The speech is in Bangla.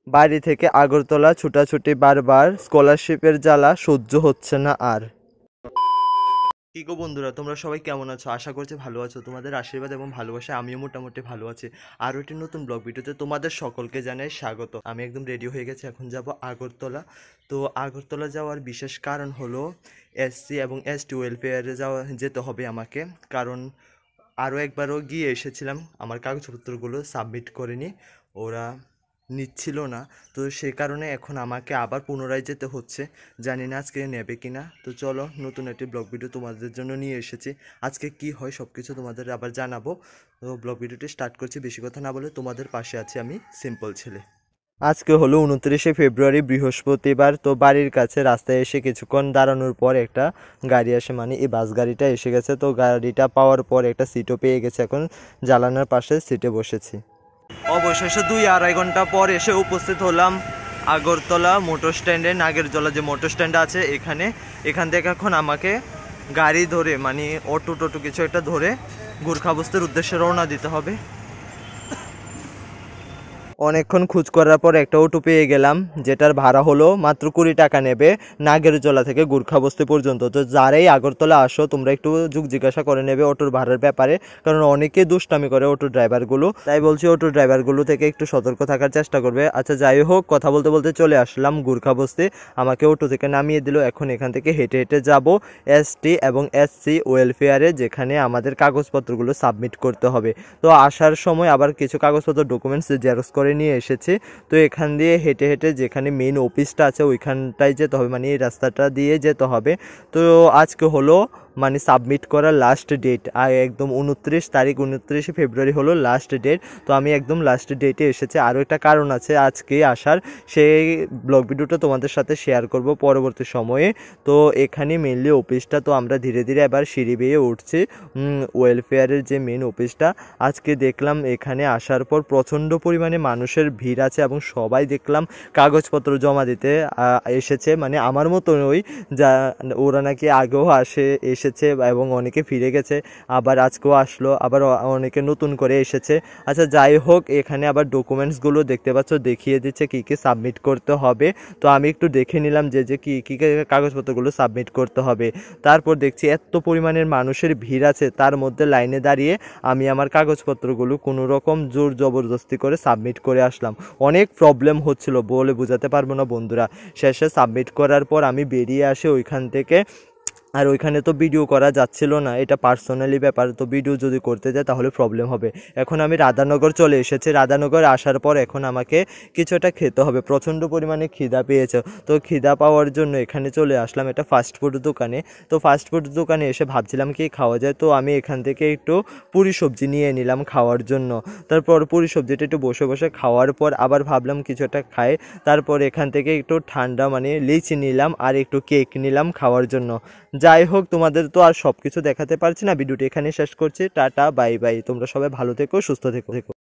বাড়ি থেকে আগরতলা ছুটাছুটি বারবার, স্কলারশিপের জ্বালা সহ্য হচ্ছে না আর। কি গো বন্ধুরা, তোমরা সবাই কেমন আছো? আশা করছি ভালো আছো। তোমাদের আশীর্বাদ এবং ভালোবাসায় আমিও মোটামুটি ভালো আছি। আরও একটি নতুন ব্লগ ভিডিওতে তোমাদের সকলকে জানাই স্বাগত। আমি একদম রেডি হয়ে গেছি, এখন যাব আগরতলা। তো আগরতলা যাওয়ার বিশেষ কারণ হলো এসসি এবং এসটি ওয়েলফেয়ারে যেতে হবে আমাকে। কারণ আরও একবারও গিয়ে এসেছিলাম, আমার কাগজপত্রগুলো সাবমিট করিনি, ওরা নিচ্ছিল না। তো সে কারণে এখন আমাকে আবার পুনরায় যেতে হচ্ছে। জানি না আজকে নেবে কি না। তো চলো, নতুন একটি ব্লগ ভিডিও তোমাদের জন্য নিয়ে এসেছি। আজকে কি হয় সব কিছু তোমাদের আবার জানাবো। তো ব্লগ ভিডিওটি স্টার্ট করছি। বেশি কথা না বলে তোমাদের পাশে আছি আমি, সিম্পল ছেলে। আজকে হলো 29শে ফেব্রুয়ারি, বৃহস্পতিবার। তো বাড়ির কাছে রাস্তায় এসে কিছুক্ষণ দাঁড়ানোর পর একটা গাড়ি আসে, মানে এই বাস গাড়িটা এসে গেছে। তো গাড়িটা পাওয়ার পর একটা সিটও পেয়ে গেছে, এখন জানালার পাশে সিটে বসেছি। অবশেষে 2-2.5 ঘন্টা পর এসে উপস্থিত হলাম আগরতলা মোটর স্ট্যান্ডে। নাগেরজলা যে মোটর স্ট্যান্ড আছে এখান থেকে এখন আমাকে গাড়ি ধরে, মানে অটো টোটো কিছু একটা ধরে গোর্খাবস্তির উদ্দেশ্যে রওনা দিতে হবে। অনেকক্ষণ খোঁজ করার পর একটা অটো পেয়ে গেলাম, যেটার ভাড়া হলো মাত্র 20 টাকা নেবে নাগেরজলা থেকে গোর্খাবস্তি পর্যন্ত। তো যারাই আগরতলা আসো তোমরা একটু জিজ্ঞাসা করে নেবে অটোর ভাড়ার ব্যাপারে, কারণ অনেকে দুষ্টামি করে অটো ড্রাইভারগুলো। তাই বলছি অটো ড্রাইভারগুলো থেকে একটু সতর্ক থাকার চেষ্টা করবে। আচ্ছা যাই হোক, কথা বলতে বলতে চলে আসলাম গোর্খাবস্তি। আমাকে অটো থেকে নামিয়ে দিল। এখন এখান থেকে হেঁটে হেঁটে যাব এসটি এবং এসসি ওয়েলফেয়ারে, যেখানে আমাদের কাগজপত্রগুলো সাবমিট করতে হবে। তো আসার সময় আবার কিছু কাগজপত্র ডকুমেন্টস জেরক্স করে নিয়ে এসেছি। তো এখান দিয়ে হেঁটে হেঁটে যেখানে মেন অফিসটা আছে ওইখানটায় যেতে হবে, মানে এই রাস্তাটা দিয়ে যেতে হবে। তো আজকে হলো মানে সাবমিট করার লাস্ট ডেট, আর একদম 29 তারিখ, 29শে ফেব্রুয়ারি হলো লাস্ট ডেট। তো আমি একদম লাস্ট ডেটে এসেছি। আরও একটা কারণ আছে আজকে আসার, সেই ব্লগ ভিডিওটা তোমাদের সাথে শেয়ার করব পরবর্তী সময়ে। তো এখানে মেনলি অফিসটা, তো আমরা ধীরে ধীরে এবার সিঁড়ি বেয়ে উঠছি ওয়েলফেয়ারের যে মেন অফিসটা। আজকে দেখলাম এখানে আসার পর প্রচণ্ড পরিমাণে মানুষের ভিড় আছে এবং সবাই দেখলাম কাগজপত্র জমা দিতে এসেছে, মানে আমার মতনই, যা ওরা নাকি আগেও এসেছে এবং অনেকে ফিরে গেছে, আবার আজকেও আসলো, আবার অনেকে নতুন করে এসেছে। আচ্ছা যাই হোক, এখানে আবার ডকুমেন্টসগুলো দেখতে পাচ্ছ দেখিয়ে দিচ্ছে কী কী সাবমিট করতে হবে। তো আমি একটু দেখে নিলাম যে কী কী কাগজপত্রগুলো সাবমিট করতে হবে। তারপর দেখছি এত পরিমাণের মানুষের ভিড় আছে, তার মধ্যে লাইনে দাঁড়িয়ে আমি আমার কাগজপত্রগুলো কোনো রকম জোর জবরদস্তি করে সাবমিট করে আসলাম। অনেক প্রবলেম হচ্ছিল, বলে বোঝাতে পারবো না বন্ধুরা। শেষে সাবমিট করার পর আমি বেরিয়ে আসি ওইখান থেকে। আর ওইখানে তো ভিডিও করা যাচ্ছিল না, এটা পার্সোনালি ব্যাপার, তো ভিডিও যদি করতে যায় তাহলে প্রবলেম হবে। এখন আমি রাধানগর চলে এসেছি। রাধানগর আসার পর এখন আমাকে কিছু একটা খেতে হবে, প্রচণ্ড পরিমাণে খিদা পেয়েছে। তো খিদা পাওয়ার জন্য এখানে চলে আসলাম একটা ফাস্টফুড দোকানে। তো ফাস্টফুড দোকানে এসে ভাবছিলাম কি খাওয়া যায়, তো আমি এখান থেকে একটু পুরি সবজি নিয়ে নিলাম খাওয়ার জন্য। তারপর পুরি সবজিটা একটু বসে বসে খাওয়ার পর আবার ভাবলাম কিছু একটা খাই। তারপর এখান থেকে একটু ঠান্ডা মানে লিচি নিলাম আর একটু কেক নিলাম খাওয়ার জন্য। যাই হোক, তোমাদের তো আর সব কিছু দেখাতে পারছি না, ভিডিওটি এখানে শেষ করছি। টাটা বাই বাই, তোমরা সবাই ভালো থেকো, সুস্থ থেকো।